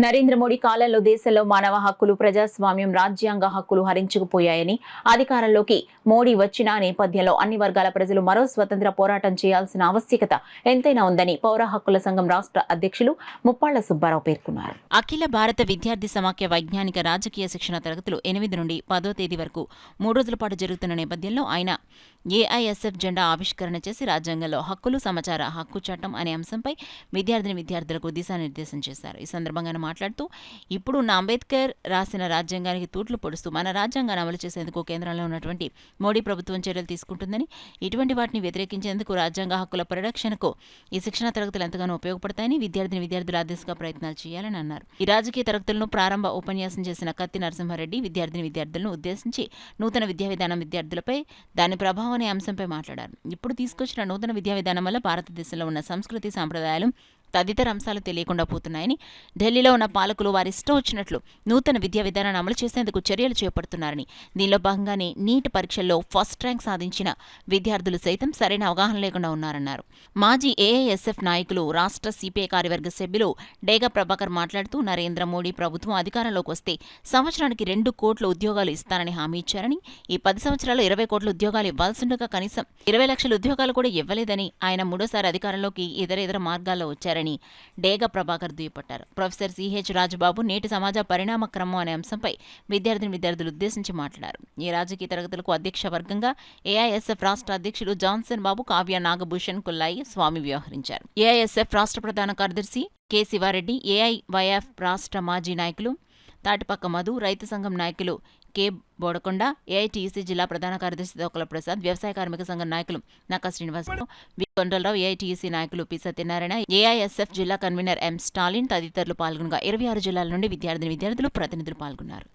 నరేంద్ర మోడీ కాలంలో దేశంలో మానవ హక్కులు, ప్రజాస్వామ్యం, రాజ్యాంగ హక్కులు హరించుకుపోయాయని, అధికారంలోకి మోడీ వచ్చిన నేపథ్యంలో అన్ని వర్గాల ప్రజలు మరో స్వతంత్ర పోరాటం చేయాల్సిన ఆవశ్యకత ఎంతైనా ఉందని పౌర హక్కుల సంఘం రాష్ట్ర అధ్యక్షులు ముప్పాళ్ల సుబ్బారావు పేర్కొన్నారు. అఖిల భారత విద్యార్థి సమాఖ్య వైజ్ఞానిక రాజకీయ శిక్షణ తరగతులు 8 నుండి 10వ తేదీ వరకు 3 రోజుల పాటు జరుగుతున్న నేపథ్యంలో ఆయన ఏఐఎస్ఎఫ్ జెండా ఆవిష్కరణ చేసి రాజ్యాంగంలో హక్కులు, సమాచార హక్కు చట్టం అనే అంశంపై విద్యార్థులకు దిశానిర్దేశం చేశారు. ఈ సందర్భంగా మాట్లాడుతూ ఇప్పుడు ఉన్న అంబేద్కర్ రాసిన రాజ్యాంగానికి తూట్లు పొడుస్తూ మన రాజ్యాంగాన్ని అమలు చేసేందుకు కేంద్రంలో ఉన్నటువంటి మోడీ ప్రభుత్వం చర్యలు తీసుకుంటుందని, ఇటువంటి వాటిని వ్యతిరేకించేందుకు రాజ్యాంగ హక్కుల పరిరక్షణకు ఈ శిక్షణ తరగతులు ఎంతగానో ఉపయోగపడతాయని విద్యార్థులు ఆ దిశగా ప్రయత్నాలు చేయాలని అన్నారు. ఈ రాజకీయ తరగతులను ప్రారంభ ఉపన్యాసం చేసిన కత్తి నరసింహారెడ్డి విద్యార్థులను ఉద్దేశించి నూతన విద్యా విధానం విద్యార్థులపై దాని ప్రభావం అనే అంశంపై మాట్లాడారు. ఇప్పుడు తీసుకొచ్చిన నూతన విద్యా విధానం వల్ల భారతదేశంలో ఉన్న సంస్కృతి, సాంప్రదాయాలు తదితర అంశాలు తెలియకుండా పోతున్నాయని, ఢిల్లీలో ఉన్న పాలకులు వారిష్టం వచ్చినట్లు నూతన విద్యా విధానాన్ని అమలు చేసేందుకు చర్యలు చేపడుతున్నారని, దీనిలో భాగంగానే నీట్ పరీక్షల్లో ఫస్ట్ ర్యాంక్ సాధించిన విద్యార్థులు సైతం సరైన అవగాహన లేకుండా ఉన్నారన్నారు. మాజీ ఏఐఎస్ఎఫ్ నాయకులు, రాష్ట్ర సిపిఐ కార్యవర్గ సభ్యులు డేగా ప్రభాకర్ మాట్లాడుతూ నరేంద్ర మోడీ ప్రభుత్వం అధికారంలోకి వస్తే సంవత్సరానికి 2 కోట్ల ఉద్యోగాలు ఇస్తానని హామీ ఇచ్చారని, ఈ 10 సంవత్సరాలు 20 కోట్ల ఉద్యోగాలు ఇవ్వాల్సిండగా కనీసం 20 లక్షల ఉద్యోగాలు కూడా ఇవ్వలేదని, ఆయన మూడోసారి అధికారంలోకి ఇతర మార్గాల్లో వచ్చారని డేగా ప్రభాకర్ దుయ్యపట్టారు. ప్రొఫెసర్ సిహెచ్ రాజబాబు నేటి సమాజ పరిణామ క్రమం అనే అంశంపై విద్యార్థులు ఉద్దేశించి మాట్లాడారు. ఈ రాజకీయ తరగతులకు అధ్యక్ష వర్గంగా ఏఐఎస్ఎఫ్ రాష్ట్ర అధ్యక్షులు జాన్సన్ బాబు, కావ్య నాగభూషణ్ కుల్లాయి స్వామి వ్యవహరించారు. ఏఐఎస్ఎఫ్ రాష్ట్ర ప్రధాన కార్యదర్శి కె శివారెడ్డి, ఏఐవైఎఫ్ రాష్ట్ర మాజీ నాయకులు తాటిపక్క మధు, రైతు సంఘం నాయకులు కె బోడకొండ, ఏఐటీయూసీ జిల్లా ప్రధాన కార్యదర్శి దోకల ప్రసాద్, వ్యవసాయ కార్మిక సంఘం నాయకులు నక్కా శ్రీనివాసరావు, వి కొండలరావు, ఏఐటీయూసీ నాయకులు పి సత్యనారాయణ, ఏఐఎస్ఎఫ్ జిల్లా కన్వీనర్ ఎం స్టాలిన్ తదితరులు పాల్గొనగా 26 జిల్లాల నుండి విద్యార్థులు ప్రతినిధులు పాల్గొన్నారు.